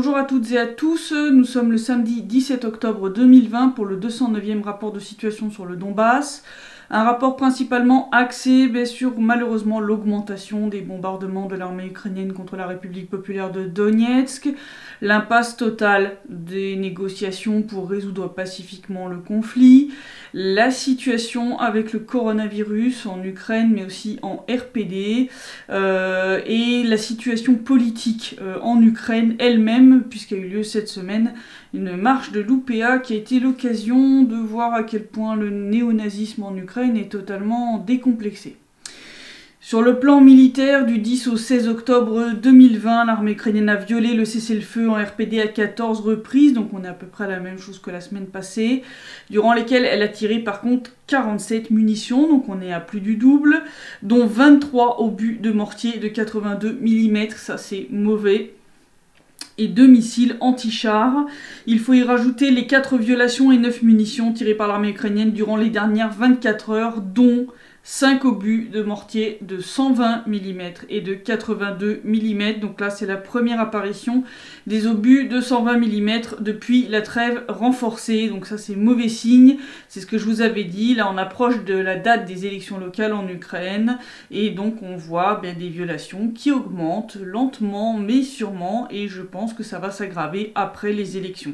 Bonjour à toutes et à tous, nous sommes le samedi 17 octobre 2020 pour le 209e rapport de situation sur le Donbass. Un rapport principalement axé sur malheureusement l'augmentation des bombardements de l'armée ukrainienne contre la République populaire de Donetsk, l'impasse totale des négociations pour résoudre pacifiquement le conflit, la situation avec le coronavirus en Ukraine mais aussi en RPD, et la situation politique en Ukraine elle-même, puisqu'il y a eu lieu cette semaine une marche de l'UPA qui a été l'occasion de voir à quel point le néonazisme en Ukraine est totalement décomplexé. Sur le plan militaire, du 10 au 16 octobre 2020, l'armée ukrainienne a violé le cessez-le-feu en RPD à 14 reprises, donc on est à peu près à la même chose que la semaine passée, durant lesquelles elle a tiré par contre 47 munitions, donc on est à plus du double, dont 23 obus de mortier de 82 mm, ça c'est mauvais, et 2 missiles anti-chars. Il faut y rajouter les 4 violations et 9 munitions tirées par l'armée ukrainienne durant les dernières 24 heures, dont 5 obus de mortier de 120 mm et de 82 mm. Donc là, c'est la première apparition des obus de 120 mm depuis la trêve renforcée. Donc ça, c'est mauvais signe. C'est ce que je vous avais dit. Là, on approche de la date des élections locales en Ukraine. Et donc, on voit des violations qui augmentent lentement, mais sûrement. Et je pense que ça va s'aggraver après les élections.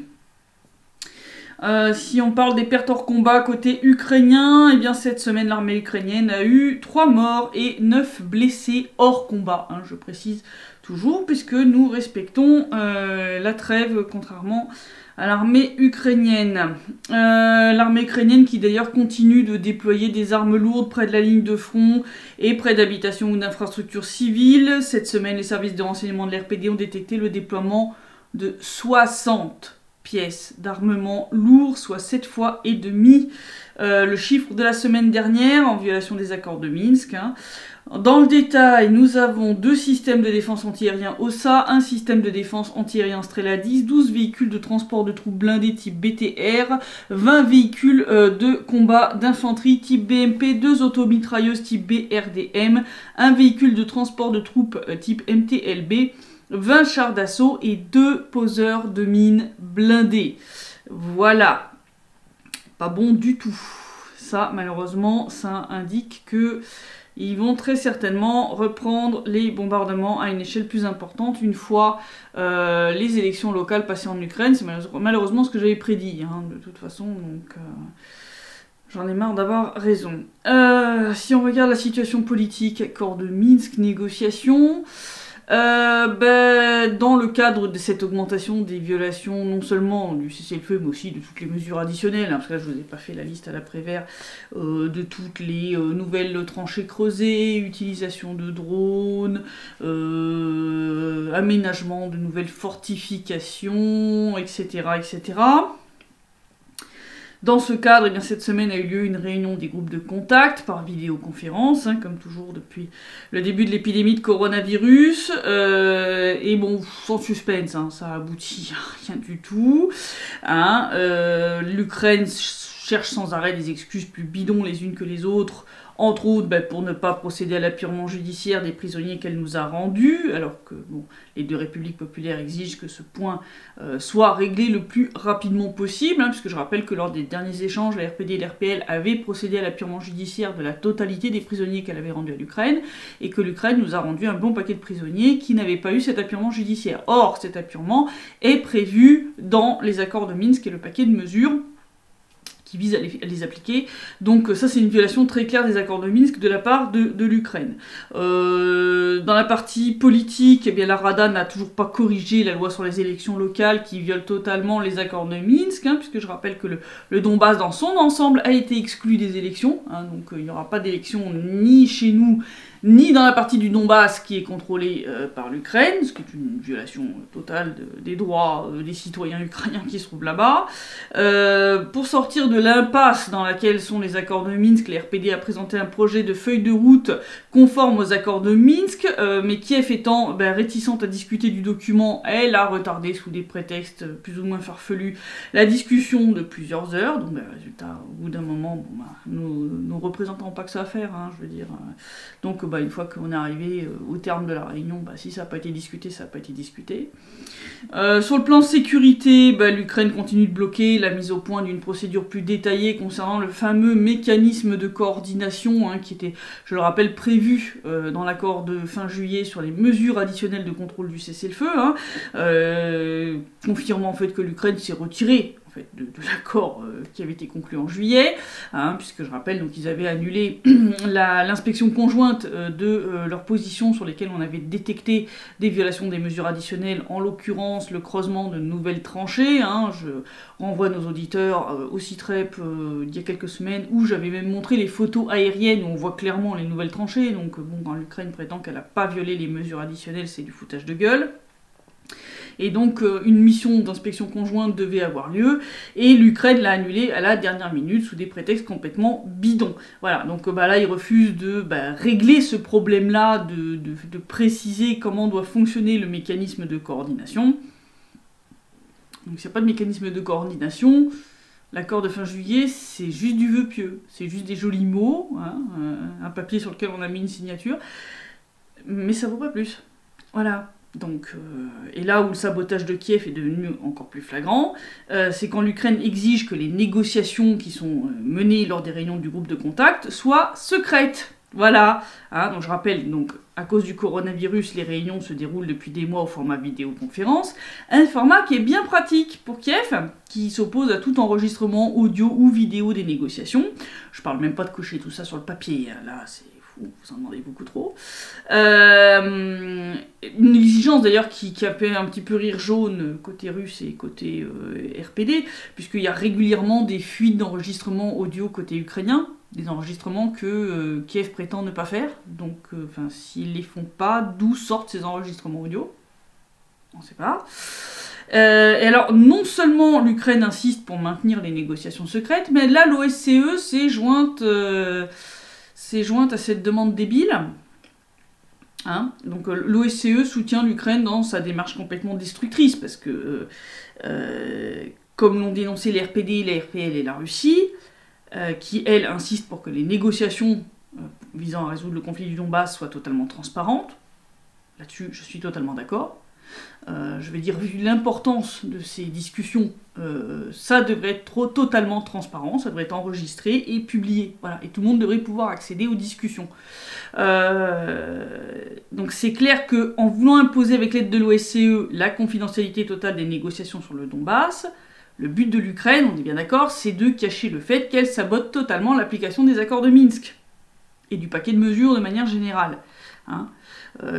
Si on parle des pertes hors combat côté ukrainien, eh bien cette semaine l'armée ukrainienne a eu 3 morts et 9 blessés hors combat, je précise toujours, puisque nous respectons la trêve contrairement à l'armée ukrainienne. L'armée ukrainienne qui d'ailleurs continue de déployer des armes lourdes près de la ligne de front et près d'habitations ou d'infrastructures civiles. Cette semaine, les services de renseignement de l'RPD ont détecté le déploiement de 60 pièces d'armement lourd, soit 7 fois et demi le chiffre de la semaine dernière, en violation des accords de Minsk. Dans le détail, nous avons 2 systèmes de défense antiaérien OSA, un système de défense antiaérien Strela 10, 12 véhicules de transport de troupes blindés type BTR, 20 véhicules de combat d'infanterie type BMP, 2 automitrailleuses type BRDM, un véhicule de transport de troupes type MTLB, 20 chars d'assaut et 2 poseurs de mines blindés. Voilà. Pas bon du tout. Ça, malheureusement, ça indique que ils vont très certainement reprendre les bombardements à une échelle plus importante une fois les élections locales passées en Ukraine. C'est malheureusement ce que j'avais prédit, de toute façon, donc j'en ai marre d'avoir raison. Si on regarde la situation politique, accord de Minsk, négociations, dans le cadre de cette augmentation des violations, non seulement du cessez-le-feu, mais aussi de toutes les mesures additionnelles, parce que là je vous ai pas fait la liste à l'après-vert, de toutes les nouvelles tranchées creusées, utilisation de drones, aménagement de nouvelles fortifications, etc., etc. Dans ce cadre, cette semaine a eu lieu une réunion des groupes de contact par vidéoconférence, comme toujours depuis le début de l'épidémie de coronavirus. Et bon, sans suspense, ça aboutit à rien du tout. L'Ukraine cherche sans arrêt des excuses plus bidons les unes que les autres, entre autres pour ne pas procéder à l'appurement judiciaire des prisonniers qu'elle nous a rendus, alors que les 2 républiques populaires exigent que ce point soit réglé le plus rapidement possible, puisque je rappelle que lors des derniers échanges, la RPD et l'RPL avaient procédé à l'appurement judiciaire de la totalité des prisonniers qu'elle avait rendus à l'Ukraine, et que l'Ukraine nous a rendu un bon paquet de prisonniers qui n'avaient pas eu cet appurement judiciaire. Or, cet appurement est prévu dans les accords de Minsk et le paquet de mesures qui vise à les appliquer. Donc ça, c'est une violation très claire des accords de Minsk de la part de l'Ukraine. Dans la partie politique, la Rada n'a toujours pas corrigé la loi sur les élections locales qui viole totalement les accords de Minsk, puisque je rappelle que le Donbass dans son ensemble a été exclu des élections, donc il n'y aura pas d'élections ni chez nous, ni dans la partie du Donbass qui est contrôlée par l'Ukraine, ce qui est une violation totale des droits des citoyens ukrainiens qui se trouvent là-bas. Pour sortir de l'impasse dans laquelle sont les accords de Minsk, la RPD a présenté un projet de feuille de route conforme aux accords de Minsk, mais Kiev étant réticente à discuter du document, elle a retardé sous des prétextes plus ou moins farfelus la discussion de plusieurs heures. Donc résultat, au bout d'un moment, nos représentants n'ont pas que ça à faire, je veux dire. Donc une fois qu'on est arrivé au terme de la réunion, si ça n'a pas été discuté, ça n'a pas été discuté. Sur le plan sécurité, l'Ukraine continue de bloquer la mise au point d'une procédure plus détaillée concernant le fameux mécanisme de coordination qui était, je le rappelle, prévu dans l'accord de fin juillet sur les mesures additionnelles de contrôle du cessez-le-feu, confirmant en fait que l'Ukraine s'est retirée de l'accord qui avait été conclu en juillet, puisque je rappelle, donc ils avaient annulé l'inspection conjointe de leurs positions sur lesquelles on avait détecté des violations des mesures additionnelles, en l'occurrence le creusement de nouvelles tranchées. Je renvoie nos auditeurs au CITREP il y a quelques semaines, où j'avais même montré les photos aériennes où on voit clairement les nouvelles tranchées. Donc quand l'Ukraine prétend qu'elle n'a pas violé les mesures additionnelles, c'est du foutage de gueule. Et donc une mission d'inspection conjointe devait avoir lieu, et l'Ukraine l'a annulée à la dernière minute sous des prétextes complètement bidons. Voilà, donc là ils refusent de régler ce problème-là, de préciser comment doit fonctionner le mécanisme de coordination. Donc s'il n'y a pas de mécanisme de coordination, l'accord de fin juillet, c'est juste du vœu pieux, c'est juste des jolis mots, un papier sur lequel on a mis une signature, mais ça vaut pas plus. Voilà. Donc, et là où le sabotage de Kiev est devenu encore plus flagrant, c'est quand l'Ukraine exige que les négociations qui sont menées lors des réunions du groupe de contact soient secrètes. Voilà. Donc je rappelle, à cause du coronavirus, les réunions se déroulent depuis des mois au format vidéoconférence, un format qui est bien pratique pour Kiev, qui s'oppose à tout enregistrement audio ou vidéo des négociations. Je parle même pas de cocher tout ça sur le papier, là c'est... vous en demandez beaucoup trop. Une exigence d'ailleurs qui a fait un petit peu rire jaune côté russe et côté RPD, puisqu'il y a régulièrement des fuites d'enregistrements audio côté ukrainien, des enregistrements que Kiev prétend ne pas faire. Donc, s'ils les font pas, d'où sortent ces enregistrements audio? On ne sait pas. Et alors, non seulement l'Ukraine insiste pour maintenir les négociations secrètes, mais là, l'OSCE s'est jointe à cette demande débile. Donc l'OSCE soutient l'Ukraine dans sa démarche complètement destructrice, parce que, comme l'ont dénoncé les RPD, la RPL et la Russie, qui, elles, insistent pour que les négociations visant à résoudre le conflit du Donbass soient totalement transparentes. Là-dessus, je suis totalement d'accord. Je vais dire, vu l'importance de ces discussions, ça devrait être totalement transparent, ça devrait être enregistré et publié. Voilà, et tout le monde devrait pouvoir accéder aux discussions. Donc c'est clair qu'en voulant imposer avec l'aide de l'OSCE la confidentialité totale des négociations sur le Donbass, le but de l'Ukraine, on est bien d'accord, c'est de cacher le fait qu'elle sabote totalement l'application des accords de Minsk et du paquet de mesures de manière générale.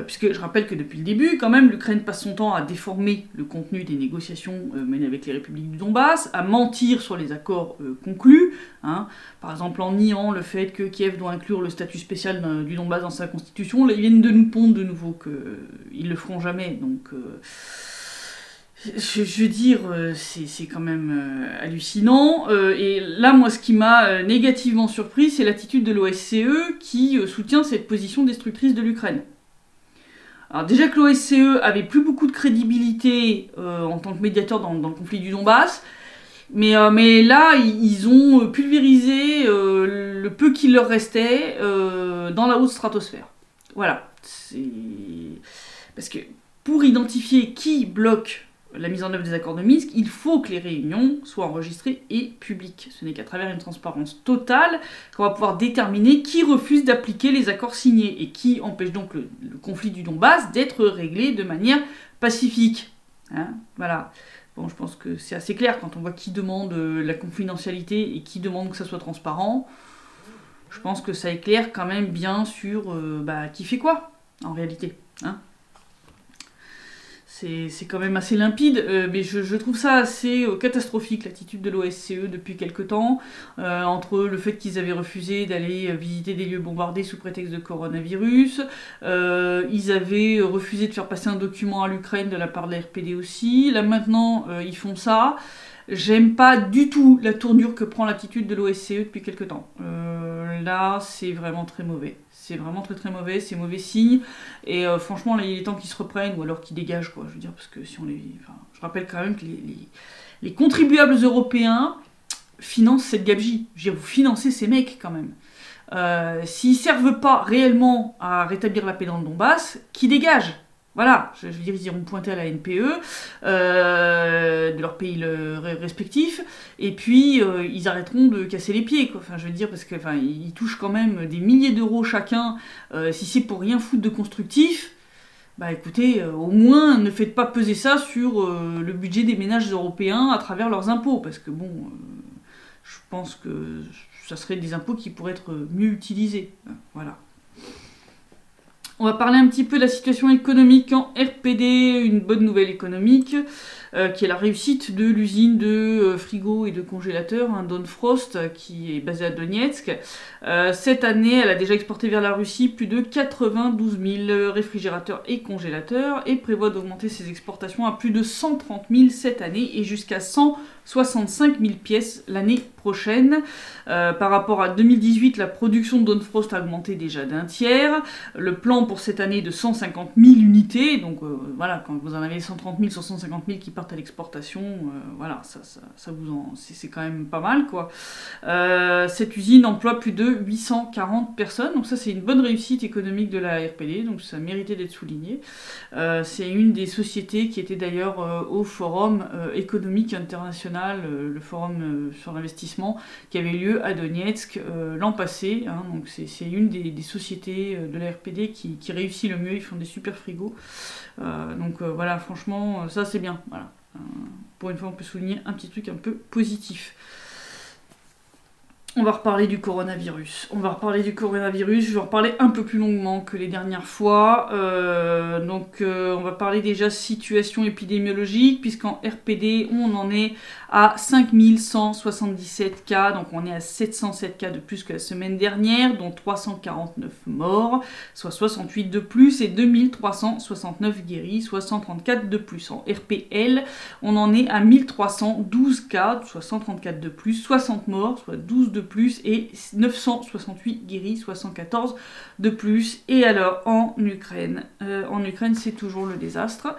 Puisque je rappelle que depuis le début, quand même, l'Ukraine passe son temps à déformer le contenu des négociations menées avec les républiques du Donbass, à mentir sur les accords conclus, par exemple en niant le fait que Kiev doit inclure le statut spécial du Donbass dans sa constitution. Là, ils viennent de nous pondre de nouveau qu'ils le feront jamais, donc... Je veux dire, c'est quand même hallucinant. Et là, moi, ce qui m'a négativement surpris, c'est l'attitude de l'OSCE qui soutient cette position destructrice de l'Ukraine. Alors déjà que l'OSCE avait plus beaucoup de crédibilité en tant que médiateur dans le conflit du Donbass, mais là, ils ont pulvérisé le peu qu'il leur restait dans la haute stratosphère. Voilà. Parce que pour identifier qui bloque la mise en œuvre des accords de Minsk, il faut que les réunions soient enregistrées et publiques. Ce n'est qu'à travers une transparence totale qu'on va pouvoir déterminer qui refuse d'appliquer les accords signés et qui empêche donc le conflit du Donbass d'être réglé de manière pacifique. Voilà. Bon, je pense que c'est assez clair quand on voit qui demande la confidentialité et qui demande que ça soit transparent. Je pense que ça éclaire quand même bien sur qui fait quoi, en réalité. C'est quand même assez limpide, mais je trouve ça assez catastrophique, l'attitude de l'OSCE depuis quelque temps, entre le fait qu'ils avaient refusé d'aller visiter des lieux bombardés sous prétexte de coronavirus, ils avaient refusé de faire passer un document à l'Ukraine de la part de la RPD aussi, là maintenant ils font ça. J'aime pas du tout la tournure que prend l'attitude de l'OSCE depuis quelque temps. Là, c'est vraiment très mauvais. C'est vraiment très très mauvais, c'est mauvais signe. Et franchement, là, il est temps qu'ils se reprennent ou alors qu'ils dégagent, quoi. Je veux dire, parce que si on les... je rappelle quand même que les contribuables européens financent cette gabegie. Je veux dire, vous financez ces mecs, quand même. s'ils servent pas réellement à rétablir la paix dans le Donbass, qu'ils dégagent. Voilà, je veux dire, ils iront pointer à la NPE de leur pays respectif, et puis ils arrêteront de casser les pieds, quoi. Enfin, je veux dire, parce que ils touchent quand même des milliers d'euros chacun, si c'est pour rien foutre de constructif. Bah écoutez, au moins ne faites pas peser ça sur le budget des ménages européens à travers leurs impôts, parce que bon, je pense que ça serait des impôts qui pourraient être mieux utilisés. Voilà. On va parler un petit peu de la situation économique en RPD, une bonne nouvelle économique, qui est la réussite de l'usine de frigo et de congélateurs, Don Frost, qui est basée à Donetsk. Cette année, elle a déjà exporté vers la Russie plus de 92 000 réfrigérateurs et congélateurs, et prévoit d'augmenter ses exportations à plus de 130 000 cette année, et jusqu'à 165 000 pièces l'année prochaine. Par rapport à 2018, la production de Don Frost a augmenté déjà d'un tiers. Le plan pour cette année est de 150 000 unités. Donc voilà, quand vous en avez 130 000 sur 150 000 qui partent à l'exportation, voilà, c'est quand même pas mal, quoi. Cette usine emploie plus de 840 personnes. Donc ça, c'est une bonne réussite économique de la RPD. Donc ça méritait d'être souligné. C'est une des sociétés qui était d'ailleurs au Forum économique international, le Forum sur l'investissement, qui avait lieu à Donetsk l'an passé. Hein, donc c'est une des sociétés de la RPD qui réussit le mieux. Ils font des super frigos. Donc voilà, franchement, ça c'est bien. Voilà. Pour une fois, on peut souligner un petit truc un peu positif. On va reparler du coronavirus. Je vais en reparler un peu plus longuement que les dernières fois. On va parler déjà situation épidémiologique, puisqu'en RPD, on en est à 5177 cas. Donc on est à 707 cas de plus que la semaine dernière, dont 349 morts, soit 68 de plus, et 2369 guéris, soit 134 de plus. En RPL, on en est à 1312 cas, soit 134 de plus, 60 morts, soit 12 de plus, et 968 guéris, soit 114 de plus. Et alors en Ukraine, c'est toujours le désastre,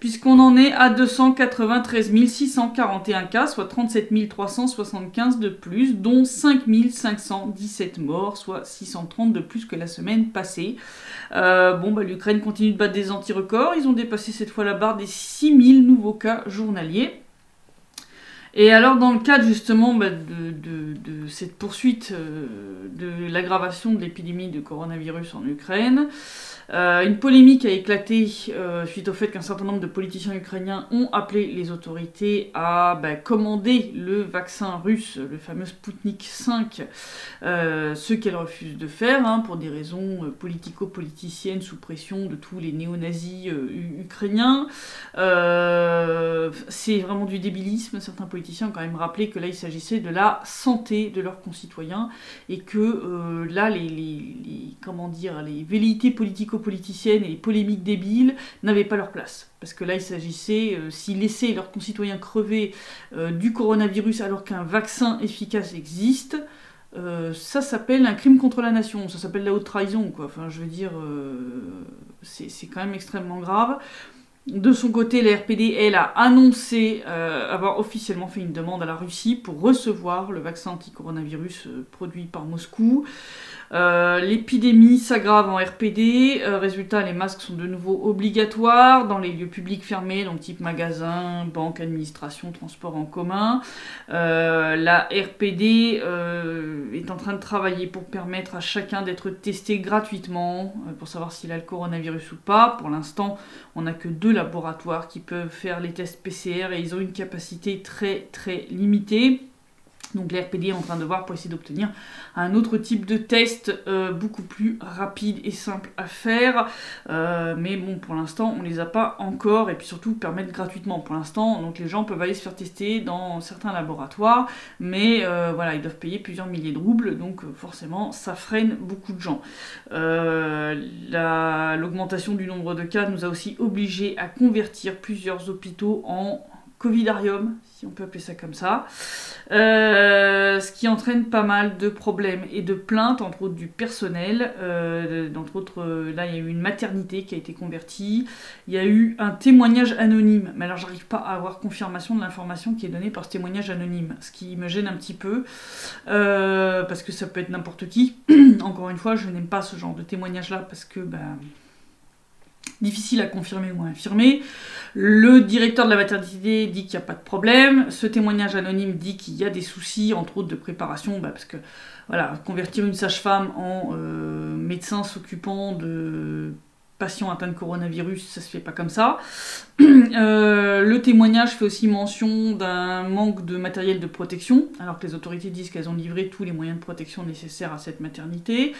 puisqu'on en est à 293 641 cas, soit 37 375 de plus, dont 5 517 morts, soit 630 de plus que la semaine passée. L'Ukraine continue de battre des anti-records. Ils ont dépassé cette fois la barre des 6000 nouveaux cas journaliers. Et alors, dans le cadre justement de cette poursuite de l'aggravation de l'épidémie de coronavirus en Ukraine, une polémique a éclaté suite au fait qu'un certain nombre de politiciens ukrainiens ont appelé les autorités à commander le vaccin russe, le fameux Sputnik 5, ce qu'elles refusent de faire, hein, pour des raisons politico-politiciennes sous pression de tous les néo-nazis ukrainiens. C'est vraiment du débilisme. Certains politiciens ont quand même rappelé que là il s'agissait de la santé de leurs concitoyens, et que là les velléités politico-politiciennes et les polémiques débiles n'avaient pas leur place. Parce que là il s'agissait, s'ils laissaient leurs concitoyens crever du coronavirus alors qu'un vaccin efficace existe, ça s'appelle un crime contre la nation, ça s'appelle la haute trahison, quoi. Enfin, je veux dire, c'est quand même extrêmement grave. De son côté, la RPD, elle, a annoncé avoir officiellement fait une demande à la Russie pour recevoir le vaccin anti-coronavirus produit par Moscou. L'épidémie s'aggrave en RPD, résultat, les masques sont de nouveau obligatoires dans les lieux publics fermés, donc type magasin, banque, administration, transport en commun. La RPD est en train de travailler pour permettre à chacun d'être testé gratuitement pour savoir s'il a le coronavirus ou pas. Pour l'instant, on n'a que 2 laboratoires qui peuvent faire les tests PCR, et ils ont une capacité très très limitée. Donc l'RPD est en train de voir pour essayer d'obtenir un autre type de test beaucoup plus rapide et simple à faire. Mais bon, pour l'instant, on les a pas encore, et puis surtout permettre gratuitement pour l'instant. Donc les gens peuvent aller se faire tester dans certains laboratoires, mais voilà, ils doivent payer plusieurs milliers de roubles, donc forcément, ça freine beaucoup de gens. L'augmentation du nombre de cas nous a aussi obligés à convertir plusieurs hôpitaux en Covidarium, si on peut appeler ça comme ça. ce qui entraîne pas mal de problèmes et de plaintes, entre autres du personnel. Entre autres, là, il y a eu une maternité qui a été convertie. Il y a eu un témoignage anonyme. Mais alors, j'arrive pas à avoir confirmation de l'information qui est donnée par ce témoignage anonyme. Ce qui me gêne un petit peu. Parce que ça peut être n'importe qui. Encore une fois, je n'aime pas ce genre de témoignage-là parce que... difficile à confirmer ou à infirmer. Le directeur de la maternité dit qu'il n'y a pas de problème. Ce témoignage anonyme dit qu'il y a des soucis, entre autres de préparation, parce que voilà, convertir une sage-femme en médecin s'occupant de patients atteints de coronavirus, ça se fait pas comme ça. Le témoignage fait aussi mention d'un manque de matériel de protection, alors que les autorités disent qu'elles ont livré tous les moyens de protection nécessaires à cette maternité.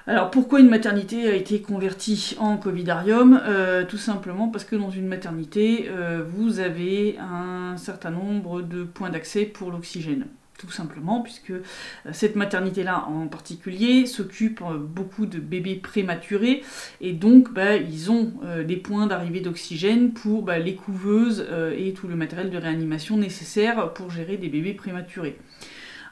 Alors pourquoi une maternité a été convertie en covidarium? Tout simplement parce que dans une maternité, vous avez un certain nombre de points d'accès pour l'oxygène. Tout simplement, puisque cette maternité-là en particulier s'occupe beaucoup de bébés prématurés, et donc ils ont des points d'arrivée d'oxygène pour les couveuses et tout le matériel de réanimation nécessaire pour gérer des bébés prématurés.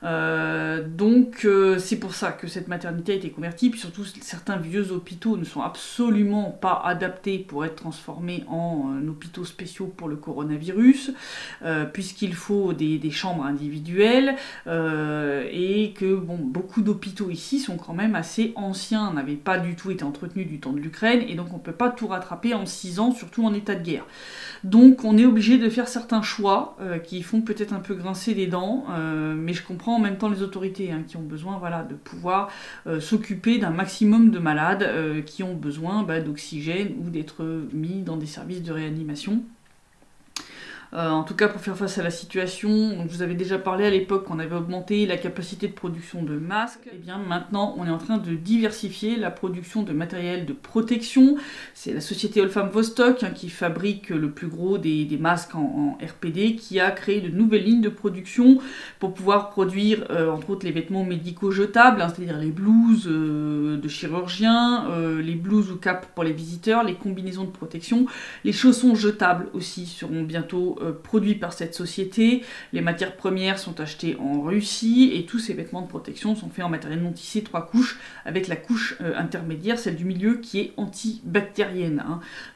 Donc c'est pour ça que cette maternité a été convertie, puis surtout certains vieux hôpitaux ne sont absolument pas adaptés pour être transformés en hôpitaux spéciaux pour le coronavirus, puisqu'il faut des chambres individuelles, et que beaucoup d'hôpitaux ici sont quand même assez anciens, n'avaient pas du tout été entretenus du temps de l'Ukraine, et donc on ne peut pas tout rattraper en 6 ans, surtout en état de guerre. Donc on est obligé de faire certains choix qui font peut-être un peu grincer les dents, mais je comprends en même temps les autorités qui ont besoin de pouvoir s'occuper d'un maximum de malades qui ont besoin d'oxygène ou d'être mis dans des services de réanimation. En tout cas, pour faire face à la situation, donc je vous avais déjà parlé à l'époque qu'on avait augmenté la capacité de production de masques. Et bien maintenant, on est en train de diversifier la production de matériel de protection. C'est la société Olfam Vostok qui fabrique le plus gros des masques en RPD, qui a créé de nouvelles lignes de production pour pouvoir produire, entre autres, les vêtements médicaux jetables, c'est-à-dire les blouses de chirurgiens, les blouses ou capes pour les visiteurs, les combinaisons de protection, les chaussons jetables aussi seront bientôt produits par cette société. Les matières premières sont achetées en Russie et tous ces vêtements de protection sont faits en matériel non tissé 3 couches, avec la couche intermédiaire, celle du milieu, qui est antibactérienne.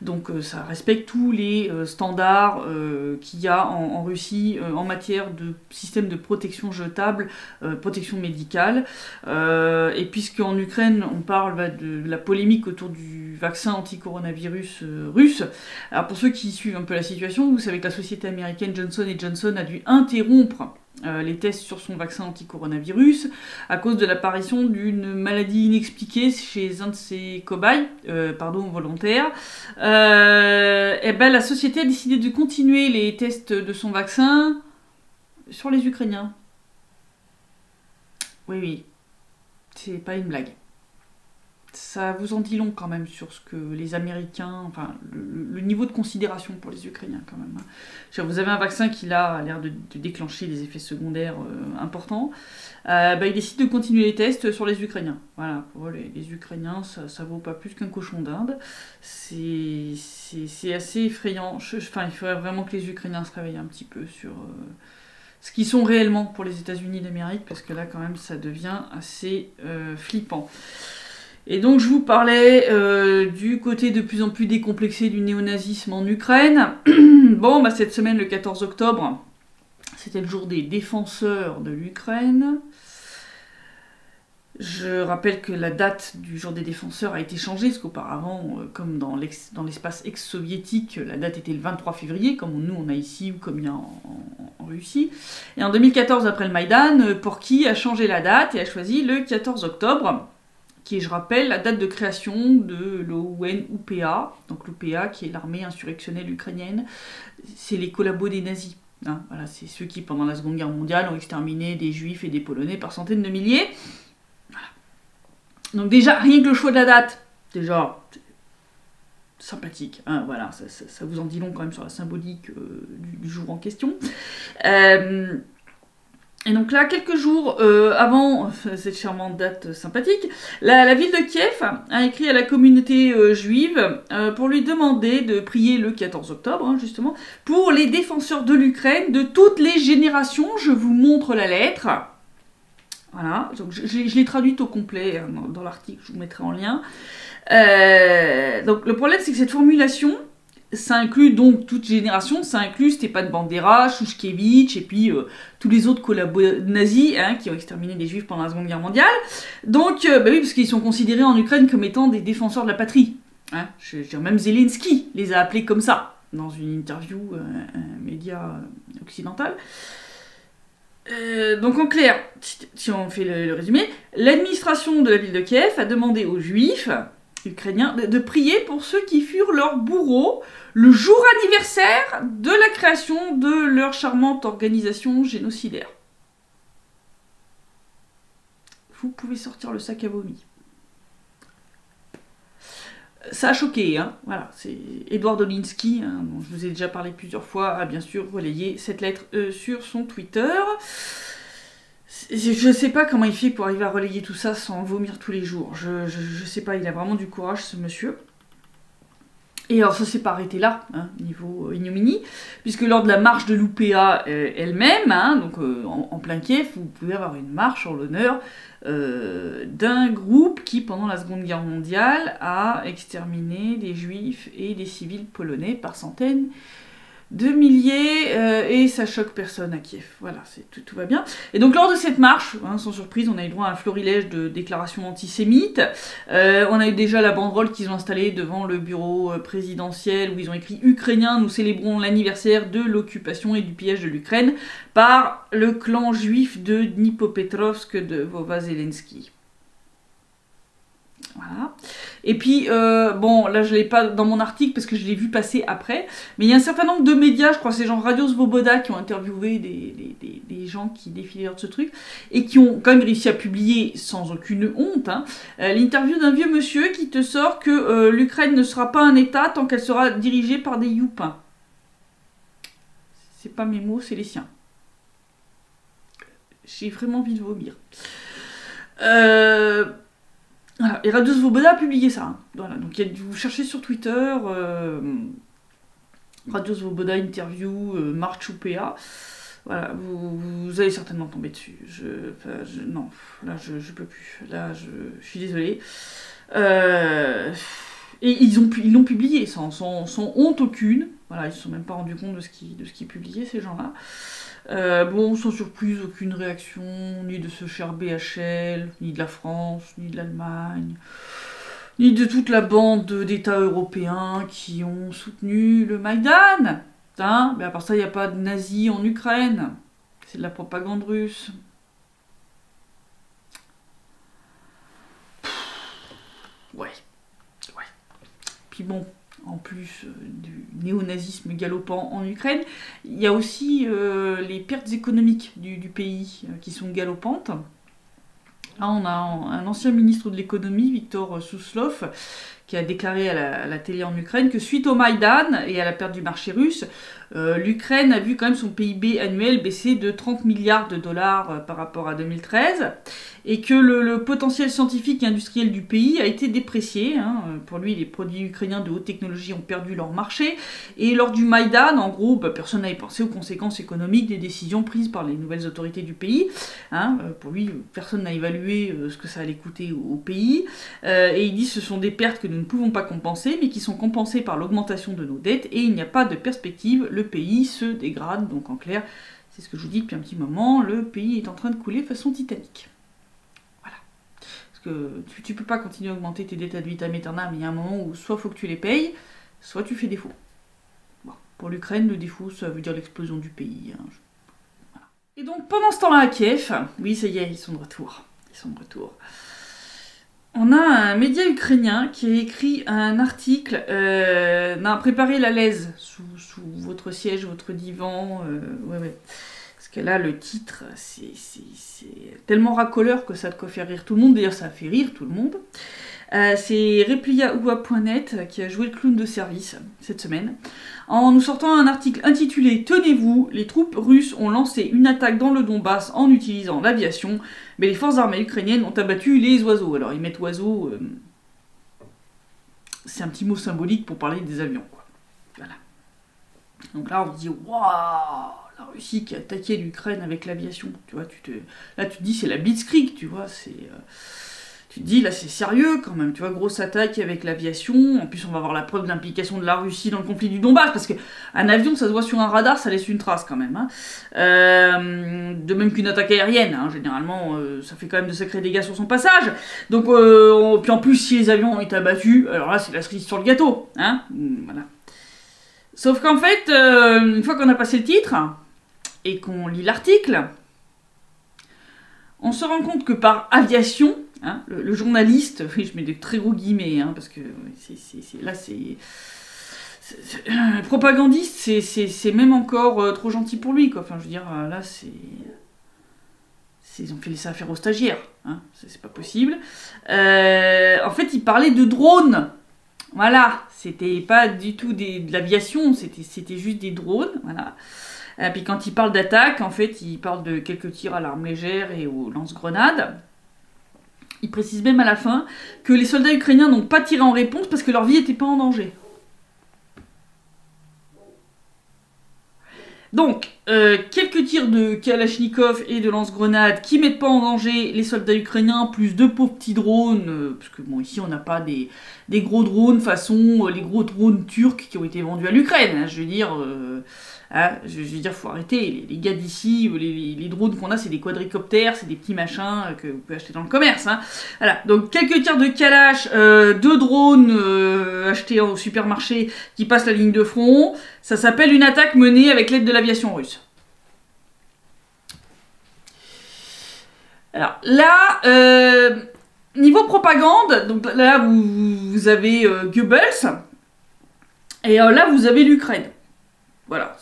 Donc ça respecte tous les standards qu'il y a en Russie en matière de système de protection jetable, protection médicale. Et puisqu'en Ukraine on parle de la polémique autour du vaccin anti-coronavirus russe, alors pour ceux qui suivent un peu la situation, vous savez que la société américaine Johnson & Johnson a dû interrompre les tests sur son vaccin anti-coronavirus à cause de l'apparition d'une maladie inexpliquée chez un de ses cobayes, volontaires. La société a décidé de continuer les tests de son vaccin sur les Ukrainiens. Oui, c'est pas une blague. Ça vous en dit long quand même sur ce que les Américains, le niveau de considération pour les Ukrainiens quand même. Vous avez un vaccin qui là a l'air de déclencher des effets secondaires importants. Ils décident de continuer les tests sur les Ukrainiens. Voilà, pour eux, les Ukrainiens, ça vaut pas plus qu'un cochon d'Inde. C'est assez effrayant. Il faudrait vraiment que les Ukrainiens se réveillent un petit peu sur ce qu'ils sont réellement pour les États-Unis d'Amérique, parce que là quand même ça devient assez flippant. Et donc je vous parlais du côté de plus en plus décomplexé du néonazisme en Ukraine. Cette semaine, le 14 octobre, c'était le jour des défenseurs de l'Ukraine. Je rappelle que la date du jour des défenseurs a été changée, parce qu'auparavant, comme dans l'espace ex-soviétique, la date était le 23 février, comme nous on a ici ou comme il y a en Russie. Et en 2014, après le Maïdan, Porky a changé la date et a choisi le 14 octobre, qui est, je rappelle, la date de création de l'OUN-UPA, donc l'UPA qui est l'armée insurrectionnelle ukrainienne. C'est les collabos des nazis. Voilà, c'est ceux qui, pendant la Seconde Guerre mondiale, ont exterminé des Juifs et des Polonais par centaines de milliers. Voilà. Donc déjà, rien que le choix de la date, déjà, sympathique. Voilà, ça vous en dit long quand même sur la symbolique du jour en question. Et donc là, quelques jours avant cette charmante date sympathique, la ville de Kiev a écrit à la communauté juive pour lui demander de prier le 14 octobre, justement, pour les défenseurs de l'Ukraine de toutes les générations. Je vous montre la lettre. Voilà, donc je l'ai traduite au complet hein, dans l'article, je vous mettrai en lien. Donc le problème, c'est que cette formulation, ça inclut donc toute génération, ça inclut Stepan Bandera, Shushkevich, et puis tous les autres collabos nazis hein, qui ont exterminé des juifs pendant la Seconde Guerre mondiale. Donc, bah oui, parce qu'ils sont considérés en Ukraine comme étant des défenseurs de la patrie. Hein. Je veux dire, même Zelensky les a appelés comme ça, dans une interview, un média occidental. Donc en clair, si on fait le résumé, l'administration de la ville de Kiev a demandé aux juifs ukrainiens de prier pour ceux qui furent leurs bourreaux le jour anniversaire de la création de leur charmante organisation génocidaire. Vous pouvez sortir le sac à vomi. Ça a choqué, hein. Voilà, c'est Edouard Dolinsky, hein, dont je vous ai déjà parlé plusieurs fois, a bien sûr relayé cette lettre sur son Twitter. Je sais pas comment il fait pour arriver à relayer tout ça sans vomir tous les jours. Je sais pas, il a vraiment du courage ce monsieur. Et alors ça s'est pas arrêté là, hein, niveau ignominie, puisque lors de la marche de l'UPA elle-même, hein, donc en plein Kiev, vous pouvez avoir une marche en l'honneur d'un groupe qui, pendant la Seconde Guerre mondiale, a exterminé des juifs et des civils polonais par centaines de milliers, et ça choque personne à Kiev. Voilà, tout va bien. Et donc lors de cette marche, hein, sans surprise, on a eu droit à un florilège de déclarations antisémites. On a eu déjà la banderole qu'ils ont installée devant le bureau présidentiel, où ils ont écrit « Ukrainiens, nous célébrons l'anniversaire de l'occupation et du pillage de l'Ukraine par le clan juif de Dnipropetrovsk de Vova Zelensky ». Voilà. Et puis, bon, là je l'ai pas dans mon article parce que je l'ai vu passer après, mais il y a un certain nombre de médias, je crois que c'est genre Radio Svoboda qui ont interviewé des gens qui défilaient de ce truc, et qui ont quand même réussi à publier sans aucune honte, hein, l'interview d'un vieux monsieur qui te sort que l'Ukraine ne sera pas un État tant qu'elle sera dirigée par des youpins. C'est pas mes mots, c'est les siens. J'ai vraiment envie de vomir. Voilà. Et Radio Svoboda a publié ça. Hein. Voilà. Donc vous cherchez sur Twitter Radio Svoboda interview March UPA. Voilà, vous allez certainement tomber dessus. Non, là je peux plus. Là je suis désolée. Et ils l'ont publié sans honte aucune. Voilà, ils se sont même pas rendus compte de ce qu'ils publiaient ces gens-là. Bon, sans surprise, aucune réaction, ni de ce cher BHL, ni de la France, ni de l'Allemagne, ni de toute la bande d'États européens qui ont soutenu le Maïdan. Hein, mais à part ça, il n'y a pas de nazis en Ukraine. C'est de la propagande russe. Ouais. Puis bon, en plus du néonazisme galopant en Ukraine, il y a aussi les pertes économiques du pays qui sont galopantes. Là, on a un ancien ministre de l'économie, Viktor Souslov, qui a déclaré à la télé en Ukraine que suite au Maïdan et à la perte du marché russe, l'Ukraine a vu quand même son PIB annuel baisser de 30 milliards de dollars par rapport à 2013, et que le potentiel scientifique et industriel du pays a été déprécié. Hein. Pour lui, les produits ukrainiens de haute technologie ont perdu leur marché, et lors du Maïdan, en gros, personne n'avait pensé aux conséquences économiques des décisions prises par les nouvelles autorités du pays. Hein. Pour lui, personne n'a évalué ce que ça allait coûter au pays, et il dit que ce sont des pertes que nous ne pouvons pas compenser, mais qui sont compensées par l'augmentation de nos dettes, et il n'y a pas de perspective, le pays se dégrade. Donc en clair, c'est ce que je vous dis depuis un petit moment, le pays est en train de couler façon Titanic. Voilà. Parce que tu peux pas continuer à augmenter tes dettes ad vitam aeternam, mais il y a un moment où soit faut que tu les payes, soit tu fais défaut. Bon. Pour l'Ukraine, le défaut, ça veut dire l'explosion du pays. Hein. Voilà. Et donc pendant ce temps-là à Kiev, oui ça y est, ils sont de retour. On a un média ukrainien qui a écrit un article, a préparé la laise sous votre siège, votre divan, ouais. Parce que là, le titre, c'est tellement racoleur que ça a de quoi faire rire tout le monde. D'ailleurs, ça a fait rire tout le monde. C'est repliaoua.net qui a joué le clown de service cette semaine, en nous sortant un article intitulé « Tenez-vous, les troupes russes ont lancé une attaque dans le Donbass en utilisant l'aviation, mais les forces armées ukrainiennes ont abattu les oiseaux ». Alors ils mettent oiseaux, c'est un petit mot symbolique pour parler des avions, quoi. Voilà. Donc là on se dit « Waouh, la Russie qui a attaqué l'Ukraine avec l'aviation, tu vois, là tu te dis c'est la Blitzkrieg, tu vois, tu te dis là c'est sérieux quand même, tu vois, grosse attaque avec l'aviation, en plus on va avoir la preuve de l'implication de la Russie dans le conflit du Donbass, parce qu'un avion ça se voit sur un radar, ça laisse une trace quand même, hein. De même qu'une attaque aérienne, hein, généralement ça fait quand même de sacrés dégâts sur son passage, donc puis en plus si les avions ont été abattus, alors là c'est la cerise sur le gâteau, hein, voilà. Sauf qu'en fait, une fois qu'on a passé le titre, et qu'on lit l'article, on se rend compte que par aviation, hein, le journaliste, oui, je mets des très gros guillemets, hein, parce que là c'est... propagandiste, c'est même encore trop gentil pour lui, quoi. Enfin, je veux dire, là c'est... Ils ont fait ça faire aux stagiaires, hein, c'est pas possible. En fait, il parlait de drones. Voilà, c'était pas du tout de l'aviation, c'était juste des drones, voilà. Puis quand il parle d'attaque, en fait, il parle de quelques tirs à l'arme légère et aux lance-grenades. Il précise même à la fin que les soldats ukrainiens n'ont pas tiré en réponse parce que leur vie n'était pas en danger. Donc, quelques tirs de Kalachnikov et de lance-grenades qui mettent pas en danger les soldats ukrainiens, plus deux pauvres petits drones, parce que bon, ici on n'a pas des gros drones les gros drones turcs qui ont été vendus à l'Ukraine, hein, je veux dire, faut arrêter, les gars d'ici, les drones qu'on a, c'est des quadricoptères, c'est des petits machins que vous pouvez acheter dans le commerce, hein. Voilà, donc quelques tirs de Kalash, deux drones achetés au supermarché qui passent la ligne de front, ça s'appelle une attaque menée avec l'aide de l'aviation russe. Alors là, niveau propagande, donc là vous avez Goebbels, et là vous avez l'Ukraine. Voilà,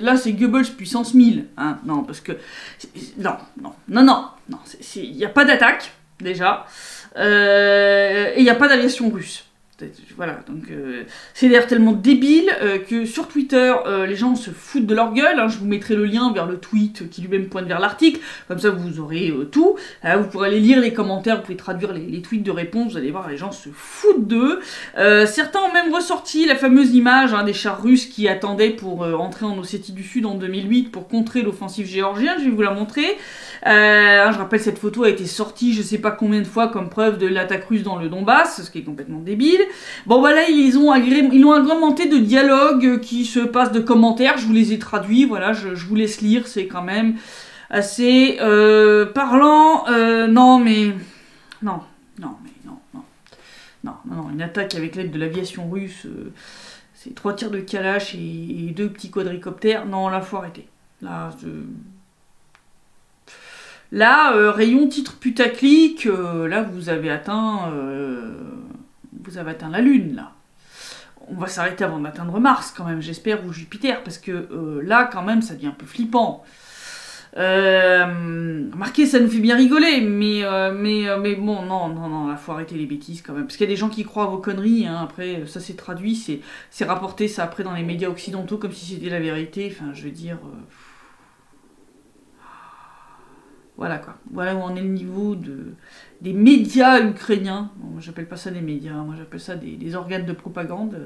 là c'est Goebbels puissance 1000, hein, non, parce que, non, il n'y a pas d'attaque, déjà, et il n'y a pas d'aviation russe. Voilà, donc c'est d'ailleurs tellement débile que sur Twitter, les gens se foutent de leur gueule, hein. Je vous mettrai le lien vers le tweet qui lui-même pointe vers l'article, comme ça vous aurez tout, vous pourrez aller lire les commentaires, vous pouvez traduire les tweets de réponse, vous allez voir, les gens se foutent d'eux. Certains ont même ressorti la fameuse image, hein, des chars russes qui attendaient pour entrer en Ossétie du Sud en 2008 pour contrer l'offensive géorgienne, je vais vous la montrer. Je rappelle, cette photo a été sortie je sais pas combien de fois comme preuve de l'attaque russe dans le Donbass, ce qui est complètement débile. Bon voilà, ils ont agrémenté de dialogues qui se passent de commentaires, je vous les ai traduits, voilà, je vous laisse lire, c'est quand même assez parlant. Non, une attaque avec l'aide de l'aviation russe, c'est 3 tirs de Kalash et 2 petits quadricoptères, non, là faut arrêter. Là, rayon titre putaclic, là vous avez atteint la Lune, là. On va s'arrêter avant d'atteindre Mars, quand même, j'espère, ou Jupiter, parce que là, quand même, ça devient un peu flippant. Remarquez, ça nous fait bien rigoler, mais bon, non, là, faut arrêter les bêtises, quand même. Parce qu'il y a des gens qui croient à vos conneries, hein, après, ça c'est traduit, c'est rapporté, ça, après, dans les médias occidentaux, comme si c'était la vérité, enfin, je veux dire... Voilà quoi, voilà où on est le niveau des médias ukrainiens. Bon, moi j'appelle pas ça des médias, moi j'appelle ça des organes de propagande.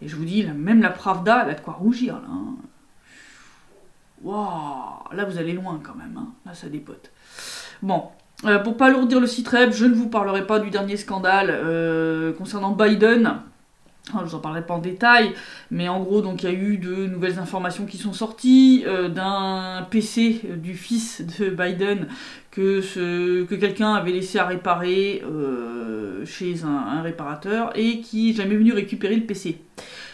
Et je vous dis, là, même la Pravda, elle a de quoi rougir là. Hein. Waouh, là vous allez loin quand même, hein. Là ça dépote. Bon, pour pas alourdir le site web, je ne vous parlerai pas du dernier scandale concernant Biden. Je vous en parlerai pas en détail, mais en gros, donc il y a eu de nouvelles informations qui sont sorties d'un PC du fils de Biden que quelqu'un avait laissé à réparer chez un réparateur et qui n'est jamais venu récupérer le PC.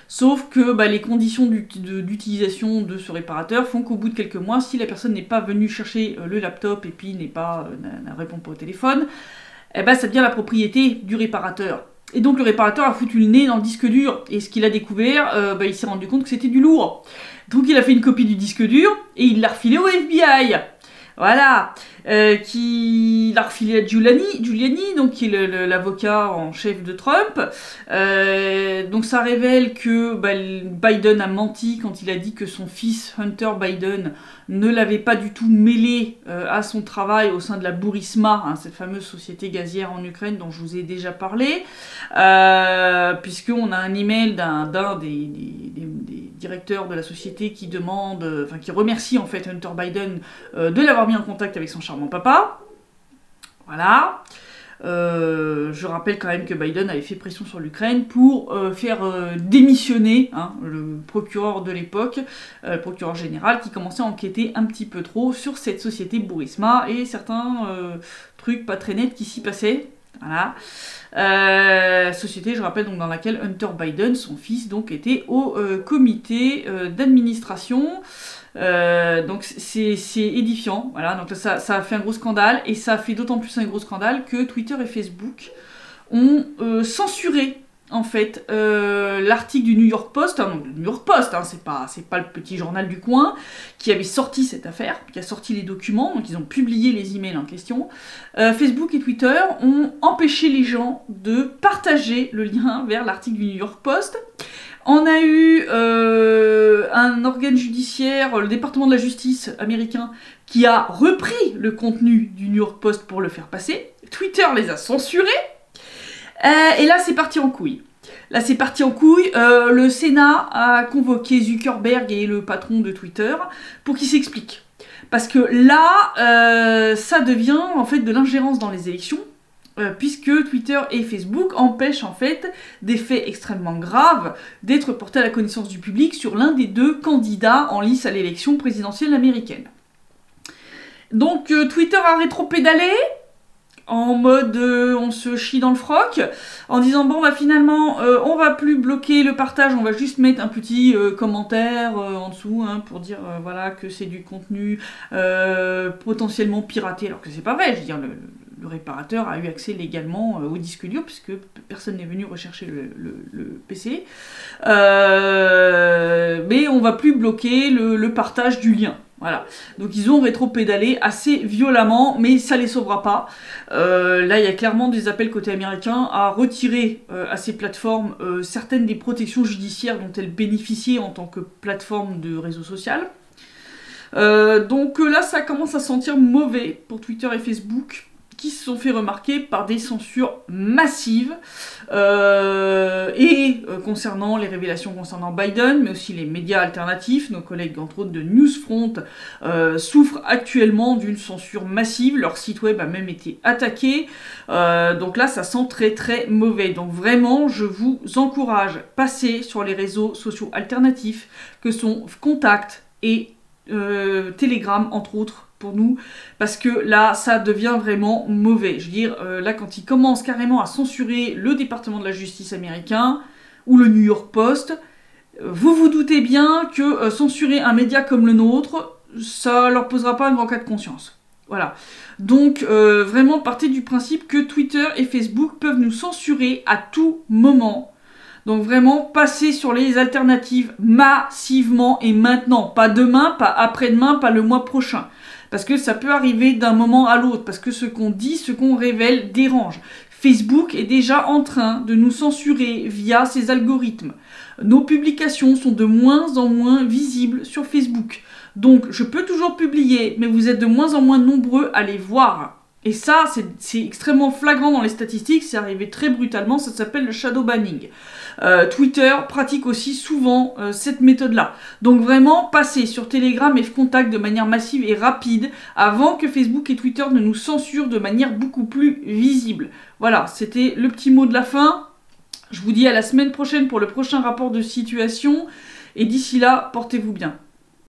Sauf que les conditions d'utilisation de ce réparateur font qu'au bout de quelques mois, si la personne n'est pas venue chercher le laptop et puis ne répond pas au téléphone, ça devient la propriété du réparateur. Et donc le réparateur a foutu le nez dans le disque dur, et ce qu'il a découvert, il s'est rendu compte que c'était du lourd. Donc il a fait une copie du disque dur, et il l'a refilé au FBI. Voilà, qui l'a refilé à Giuliani, donc qui est l'avocat en chef de Trump. Donc ça révèle que Biden a menti quand il a dit que son fils Hunter Biden ne l'avait pas du tout mêlé à son travail au sein de la Burisma, hein, cette fameuse société gazière en Ukraine dont je vous ai déjà parlé, puisqu'on a un email d'un des directeur de la société qui demande, qui remercie en fait Hunter Biden de l'avoir mis en contact avec son charmant papa. Voilà. Je rappelle quand même que Biden avait fait pression sur l'Ukraine pour faire démissionner le procureur de l'époque, le procureur général, qui commençait à enquêter un petit peu trop sur cette société Burisma et certains trucs pas très nets qui s'y passaient. Voilà. Société, je rappelle, donc, dans laquelle Hunter Biden, son fils, donc, était au comité d'administration. Donc c'est édifiant, voilà, donc ça a fait un gros scandale, et ça a fait d'autant plus un gros scandale que Twitter et Facebook ont censuré en fait l'article du New York Post, donc le New York Post, c'est pas le petit journal du coin, qui avait sorti cette affaire, qui a sorti les documents, donc ils ont publié les emails en question. Facebook et Twitter ont empêché les gens de partager le lien vers l'article du New York Post. On a eu un organe judiciaire, le département de la justice américain, qui a repris le contenu du New York Post pour le faire passer. Twitter les a censurés. Et là, c'est parti en couille. Le Sénat a convoqué Zuckerberg et le patron de Twitter pour qu'ils s'expliquent. Parce que là, ça devient en fait de l'ingérence dans les élections. Puisque Twitter et Facebook empêchent en fait des faits extrêmement graves d'être portés à la connaissance du public sur l'un des deux candidats en lice à l'élection présidentielle américaine. Donc Twitter a rétropédalé en mode on se chie dans le froc, en disant bon bah finalement on va plus bloquer le partage, on va juste mettre un petit commentaire en dessous pour dire voilà que c'est du contenu potentiellement piraté, alors que c'est pas vrai, je veux dire le réparateur a eu accès légalement au disque dur, puisque personne n'est venu rechercher le PC. Mais on va plus bloquer le partage du lien. Voilà. Donc ils ont rétro-pédalé assez violemment, mais ça les sauvera pas. Là, il y a clairement des appels côté américain à retirer à ces plateformes certaines des protections judiciaires dont elles bénéficiaient en tant que plateforme de réseau social. Donc là, ça commence à sentir mauvais pour Twitter et Facebook, qui se sont fait remarquer par des censures massives, concernant les révélations concernant Biden, mais aussi les médias alternatifs. Nos collègues, entre autres, de Newsfront souffrent actuellement d'une censure massive. Leur site web a même été attaqué. Donc là, ça sent très très mauvais. Donc vraiment, je vous encourage, passez sur les réseaux sociaux alternatifs, que sont Contact et Telegram, entre autres, pour nous, parce que là, ça devient vraiment mauvais. Je veux dire, là, quand ils commencent carrément à censurer le département de la justice américain, ou le New York Post, vous vous doutez bien que censurer un média comme le nôtre, ça leur posera pas un grand cas de conscience. Voilà. Donc, vraiment, partez du principe que Twitter et Facebook peuvent nous censurer à tout moment. Donc vraiment, passez sur les alternatives massivement et maintenant. Pas demain, pas après-demain, pas le mois prochain. Parce que ça peut arriver d'un moment à l'autre. Parce que ce qu'on dit, ce qu'on révèle dérange. Facebook est déjà en train de nous censurer via ses algorithmes. Nos publications sont de moins en moins visibles sur Facebook. Donc je peux toujours publier, mais vous êtes de moins en moins nombreux à les voir. Et ça, c'est extrêmement flagrant dans les statistiques, c'est arrivé très brutalement, ça s'appelle le shadow banning. Twitter pratique aussi souvent cette méthode-là. Donc vraiment, passez sur Telegram et Contact de manière massive et rapide, avant que Facebook et Twitter ne nous censurent de manière beaucoup plus visible. Voilà, c'était le petit mot de la fin. Je vous dis à la semaine prochaine pour le prochain rapport de situation, et d'ici là, portez-vous bien.